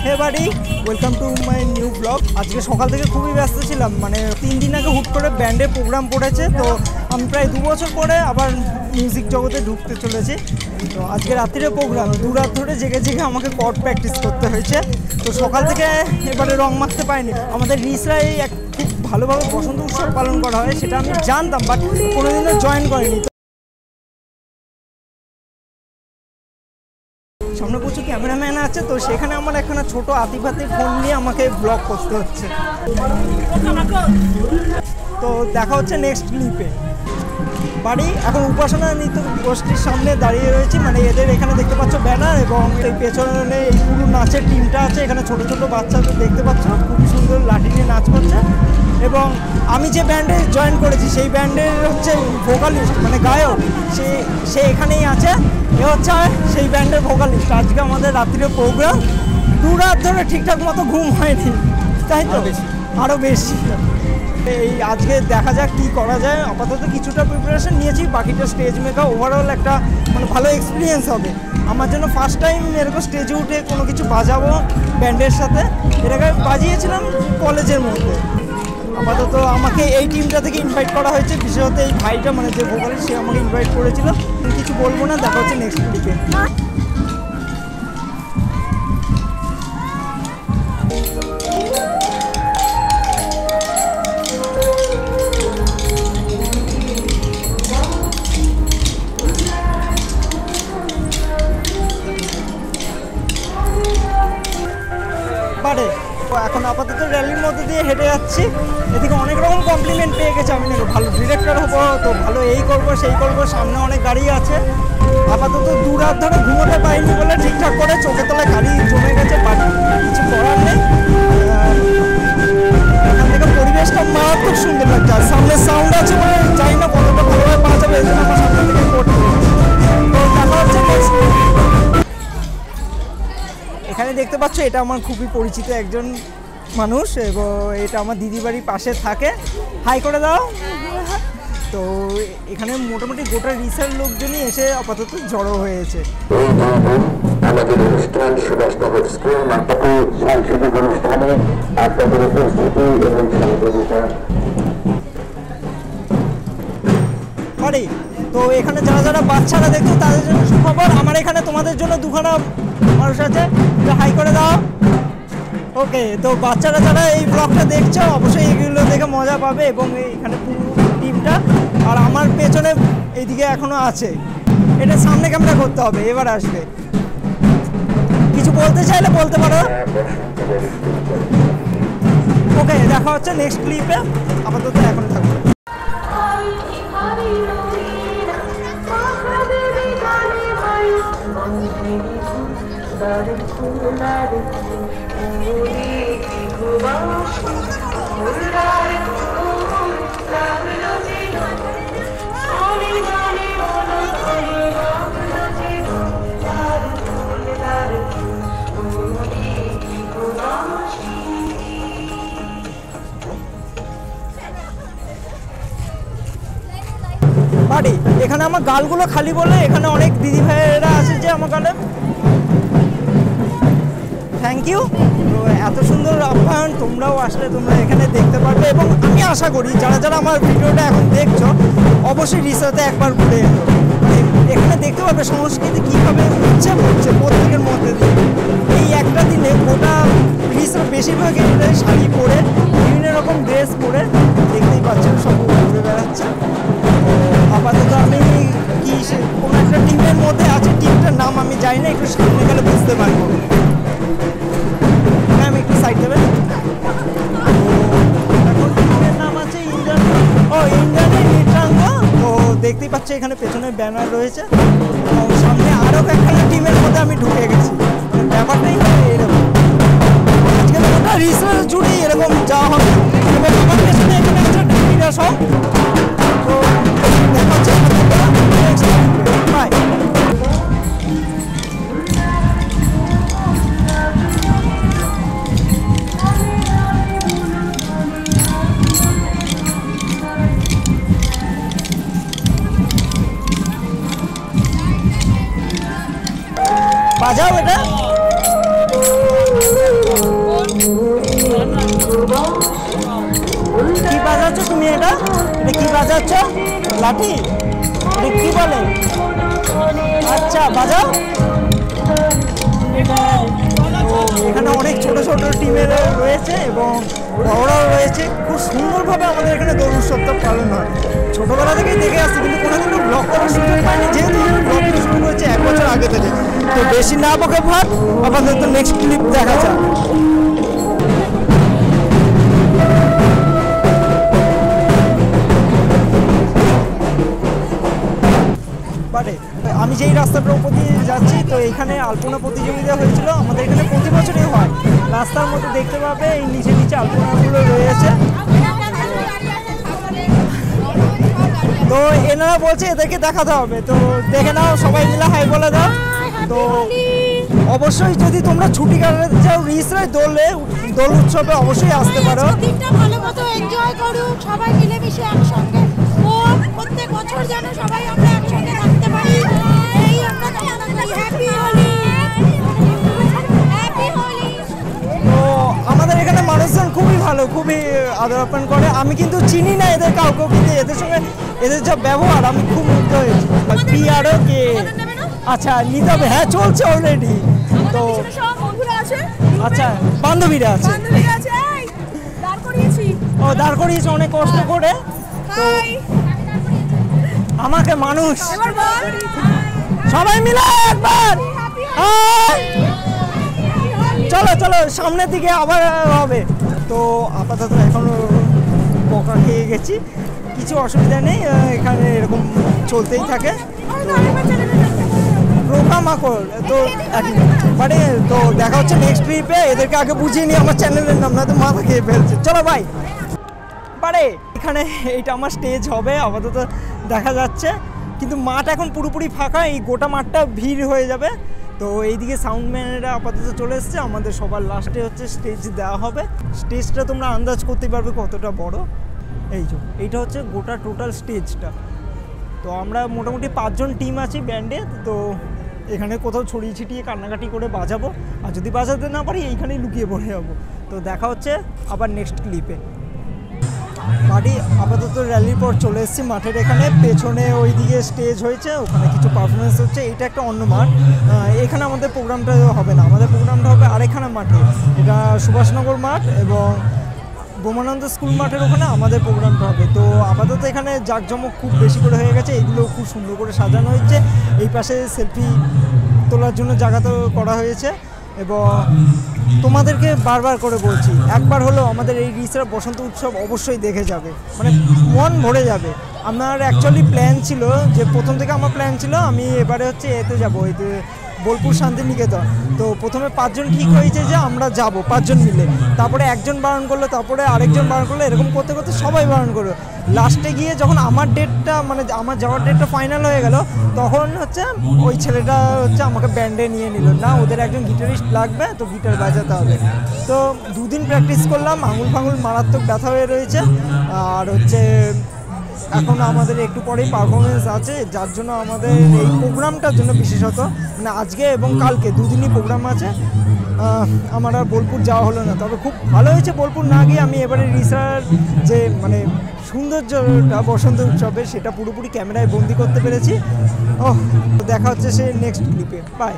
হে বাড়ি, welcome to my new blog. আজকে সকাল থেকে খুবই ব্যস্ত ছিলাম, মানে 3 দিন আগে হুট করে ব্যান্ডের প্রোগ্রাম পড়েছে, তো আমি প্রায় 2 বছর পরে আবার মিউজিক জগতে ঢুকতে চলেছি। তো আজকে রাত্রিরে প্রোগ্রাম, 2 রাত ধরে জেগে জেগে আমাকে কর্ড প্র্যাকটিস করতে হয়েছে। তো সকাল থেকে এবারে রং মাখতে পারিনি। আমাদের রিসরাই খুব ভালোভাবে বসন্ত উৎসব পালন করা হয়, সেটা আমি জানতাম, বাট কোনোদিনও জয়েন করিনি। সামনে প্রচুর ক্যামেরাম্যান আছে, তো সেখানে আমার একটা ছোট আতিফাতি ফোন নিয়ে আমাকে ব্লগ করতে হচ্ছে। তো দেখা হচ্ছে নেক্সট ক্লিপে। বাড়ি এখন উপাসনা নৃত্য গোষ্ঠীর সামনে দাঁড়িয়ে রয়েছি, মানে এদের এখানে দেখতে পাচ্ছ ব্যানার, এবং এই পেছনে এই পুরো নাচের টিমটা আছে। এখানে ছোট ছোট বাচ্চাদের দেখতে পাচ্ছ, খুব সুন্দর লাঠি নিয়ে নাচ করছে। এবং আমি যে ব্যান্ডে জয়েন করেছি সেই ব্যান্ডের হচ্ছে ভোকালিস্ট, মানে গায়ক, সে এখানেই আছে। এ হচ্ছে সেই ব্যান্ডের ভোকালিস্ট। আজকে আমাদের রাত্রির প্রোগ্রাম, 2 রাত ধরে ঠিকঠাক মতো ঘুম হয়নি, তাই তো আরও বেশি। এই আজকে দেখা যাক কী করা যায়। আপাতত কিছুটা প্রিপারেশন নিয়েছি, বাকিটা স্টেজ মেকা। ওভারঅল একটা মানে ভালো এক্সপিরিয়েন্স হবে আমার জন্য। ফার্স্ট টাইম এরকম স্টেজে উঠে কোনো কিছু বাজাবো ব্যান্ডের সাথে। এর আগে বাজিয়েছিলাম কলেজের মধ্যে। আপাতত আমাকে এই টিমটা থেকে ইনভাইট করা হয়েছে, বিশেষত এই ভাইটা, মানে যে ভোকালিস্ট, সে আমাকে ইনভাইট করেছিল। কিছু বলবো না, দেখা হচ্ছে নেক্সট ক্লিপে। এখন আপাতত র্যালির মধ্যে দিয়ে হেঁটে যাচ্ছি। এদিকে অনেক রকম কমপ্লিমেন্ট পেয়ে গেছে। আমি নাকি ভালো ডিরেক্টর হবো, তো ভালো এই করবো সেই করবো, সামনে অনেক গাড়ি আছে। আপাতত 2 রাত ধরে ঘুমোতে পারিনি বলে ঠিকঠাক করে চোখের তলায় গাড়ি জমে গেছে, বাট কিছু করার নেই। এখান থেকে পরিবেশটা মারাত্মক সুন্দর লাগছে, আর সামনে সাউন্ড আছে, মানে জানি না কতটা ভালোভাবে পাওয়া যাবে, এই জন্য আমার সামনে থেকে করতে হচ্ছে। তো দেখা হচ্ছে নেক্সট। এখানে দেখতে পাচ্ছ, এটা আমার খুবই পরিচিত একজন মানুষ, এবং এটা আমার দিদি বাড়ির পাশে থাকে। হাই করে দাও। তো এখানে মোটামুটি গোটা রিসার লোকজনই এসে আপাতত জড়ো হয়েছে। আমাদের অনুষ্ঠান সুভাষনগর স্কুল মাতাপুর সাংস্কৃতিক অনুষ্ঠানে আপনাদের উপস্থিতি এবং সহযোগিতা। তো এখানে যারা যারা বাচ্চারা দেখছো তাদের জন্য সুখবর। আমার এখানে তোমাদের জন্য 2খানা মানুষ আছে, হাই করে দাও। ওকে, তো বাচ্চারা যারা এই ব্লগটা দেখছো অবশ্যই এগুলো দেখে মজা পাবে, এবং এখানে পুরো টিমটা। আর আমার পেছনে এইদিকে এখনো আছে, এটা সামনে ক্যামেরা করতে হবে, এবার আসবে। কিছু বলতে চাইলে বলতে পারো। ওকে, দেখা হচ্ছে নেক্সট ক্লিপে। আপাতত এখন থাকবে। বাড়ি এখানে আমার গালগুলো খালি বলে এখানে অনেক দিদি ভাইয়েরা আছে যে আমার গালে। Thank you. তো এত সুন্দর আপ্যায়ন, তোমরাও আসলে তোমরা এখানে দেখতে পারবে, এবং আমি আশা করি যারা যারা আমার ভিডিওটা এখন দেখছো অবশ্যই রিসার্চে একবার ঘুরে এলো। এখানে দেখতে পাবে সংস্কৃতি কীভাবে হচ্ছে প্রত্যেকের মধ্যে দিয়ে। এই একটা দিনে গোটা রিসার্চ বেশিরভাগ শাড়ি পরে বিভিন্ন রকম ড্রেস পরে দেখতেই পাচ্ছেন সব ঘুরে বেড়াচ্ছে। আপাতত আমি কি কোনো একটা টিমের মধ্যে আছে, টিমটার নাম আমি জানি না, একটু সামনে গেলে বুঝতে পারবো। ম্যাম একটু সাইড দেবেন। এখন টিমের নাম আছে ইন্ডিয়ানের নৃত্যাঙ্গ। তো দেখতেই পাচ্ছি এখানে পেছনে ব্যানার রয়েছে, এবং সামনে আরও একখানা টিমের মধ্যে আমি ঢুকে গেছি। ব্যাপারটাই হবে এরকম, আজকে গোটা রিসার্চ জুড়ে এরকম যাওয়া হবে। এবং আমার পেছনে এখানে আছে ঢাকিরা সব। তো দেখা হচ্ছে বাই। বাজাও এটা। লাঠি এটা কি বলে? আচ্ছা বাজাও। তো এখানে অনেক ছোট ছোট টিমের রয়েছে এবং বড়রাও রয়েছে। খুব সুন্দরভাবে আমাদের এখানে দোল উৎসবটা পালন হয়। ছোটবেলা থেকেই দেখে আসছি, কিন্তু কোনোদিনও ব্লগ করার সুযোগ পাইনি, যেহেতু ব্লগটা শুরু হয়েছে 1 বছর আগে থেকে। তো বেশি না বকে ভাব, আপাতত নেক্সট ক্লিপ দেখা যাক। বাটে আমি যেই রাস্তাটার উপর দিয়ে যাচ্ছি, তো এখানে আলপনা প্রতিযোগিতা হয়েছিল। আমাদের এখানে প্রতি বছরই হয়। রাস্তার মধ্যে দেখতে পাবে এই নিচে নিচে আলপনাগুলো রয়েছে। তো এনারা বলছে এদেরকে দেখাতে হবে, তো দেখে নাও, সবাই মিলে হাই বলে দাও। তো অবশ্যই যদি তোমরা ছুটি কাটাতে চাও রিসরায় দোল উৎসবে অবশ্যই আসতে পারো। দিনটা ভালো মতো এনজয় করুক, সবাই মিলেমিশে একসঙ্গে। ও প্রত্যেক বছর যেন সবাই আমরা একসঙ্গে থাকতে পারি, এই আমরা কামনা করি। Happy Holi, happy Holi. তো আমাদের এখানে মানুষজন খুবই ভালো, খুবই আদর আপ্যায়ন করে। আমি কিন্তু চিনি না এদের কাউকে, কিন্তু এদের সঙ্গে এদের যা ব্যবহার আমি খুব মুগ্ধ হয়েছি। পিআরও কে আচ্ছা নিতে হবে, হ্যাঁ চলছে অলরেডি। তো সব বন্ধুরা আছে, আচ্ছা বান্ধবীরা আছে, বান্ধবীরা আছে, এই দাঁড় করিয়েছি। ও দাঁড় করিয়েছে অনেক কষ্ট করে। তো হাই, আমাকে মানুষ এবার বল সবাই মিলে একবার হাই। চলো চলো সামনের দিকে আবার হবে। তো আপাতত এখন বকা খেয়ে গেছি, কিছু অসুবিধা নেই, এখানে এরকম চলতেই থাকে। প্রোগ্রাম আকর তো মানে তো দেখা হচ্ছে নেক্সট ট্রিপে। এদেরকে আগে বুঝিয়ে নিই আমার চ্যানেলের নাম, না তো মাথা খেয়ে ফেলছে। চলো ভাই পারে এখানে এইটা আমার স্টেজ হবে আপাতত দেখা যাচ্ছে, কিন্তু মাঠ এখন পুরোপুরি ফাঁকা, এই গোটা মাঠটা ভিড় হয়ে যাবে। তো এইদিকে সাউন্ডম্যানেরা আপাতত চলে এসছে, আমাদের সবার লাস্টে হচ্ছে স্টেজ দেওয়া হবে। স্টেজটা তোমরা আন্দাজ করতে পারবে কতটা বড়। এইটা হচ্ছে গোটা টোটাল স্টেজটা। তো আমরা মোটামুটি 5 জন টিম আছি ব্যান্ডে। তো এখানে কোথাও ছড়িয়ে ছিটিয়ে কান্নাকাটি করে বাজাবো, আর যদি বাজাতে না পারি এইখানেই লুকিয়ে পড়ে যাবো। তো দেখা হচ্ছে আবার নেক্সট ক্লিপে। মাঠে আপাতত র্যালির পর চলে এসেছি মাঠের এখানে। পেছনে ওইদিকে স্টেজ হয়েছে, ওখানে কিছু পারফরমেন্স হচ্ছে। এটা একটা অন্য মাঠ, এখানে আমাদের প্রোগ্রামটা হবে না, আমাদের প্রোগ্রামটা হবে আরেকখানা মাঠে। এটা সুভাষনগর মাঠ এবং বোমানন্দ স্কুল মাঠের ওখানে আমাদের প্রোগ্রামটা হবে। তো আপাতত এখানে জাঁকজমক খুব বেশি করে হয়ে গেছে, এগুলো খুব সুন্দর করে সাজানো হয়েছে। এই পাশে সেলফি তোলার জন্য জায়গা তো করা হয়েছে। এবং তোমাদেরকে বারবার করে বলছি, একবার হলো আমাদের এই রিসরা বসন্ত উৎসব অবশ্যই দেখে যাবে, মানে মন ভরে যাবে। আমার অ্যাকচুয়ালি প্ল্যান ছিল যে প্রথম থেকে আমার প্ল্যান ছিল আমি এবারে হচ্ছে এতে যাবো, এতে বোলপুর শান্তিনিকেতন। তো প্রথমে 5 জন ঠিক হয়েছে যে আমরা যাব 5 জন মিলে, তারপরে একজন বারণ করলো, তারপরে আরেকজন বারণ করলো, এরকম করতে করতে সবাই বারণ করলো। লাস্টে গিয়ে যখন আমার ডেটটা মানে আমার যাওয়ার ডেটটা ফাইনাল হয়ে গেল, তখন হচ্ছে ওই ছেলেটা হচ্ছে আমাকে ব্যান্ডে নিয়ে নিল। না ওদের একজন গিটারিস্ট লাগবে, তো গিটার বাজাতে হবে। তো 2 দিন প্র্যাকটিস করলাম, আঙুল ফাঙুল মারাত্মক ব্যথা হয়ে রয়েছে। আর হচ্ছে এখন আমাদের একটু পরেই পারফরমেন্স আছে, যার জন্য আমাদের এই প্রোগ্রামটার জন্য বিশেষত মানে আজকে এবং কালকে 2 দিনই প্রোগ্রাম আছে। আমার আর বোলপুর যাওয়া হলো না, তবে খুব ভালো হয়েছে বোলপুর না গিয়ে। আমি এবারে রিসার যে মানে সৌন্দর্যটা বসন্ত উৎসবের, সেটা পুরোপুরি ক্যামেরায় বন্দি করতে পেরেছি। দেখা হচ্ছে সে নেক্সট ক্লিপে। বাই।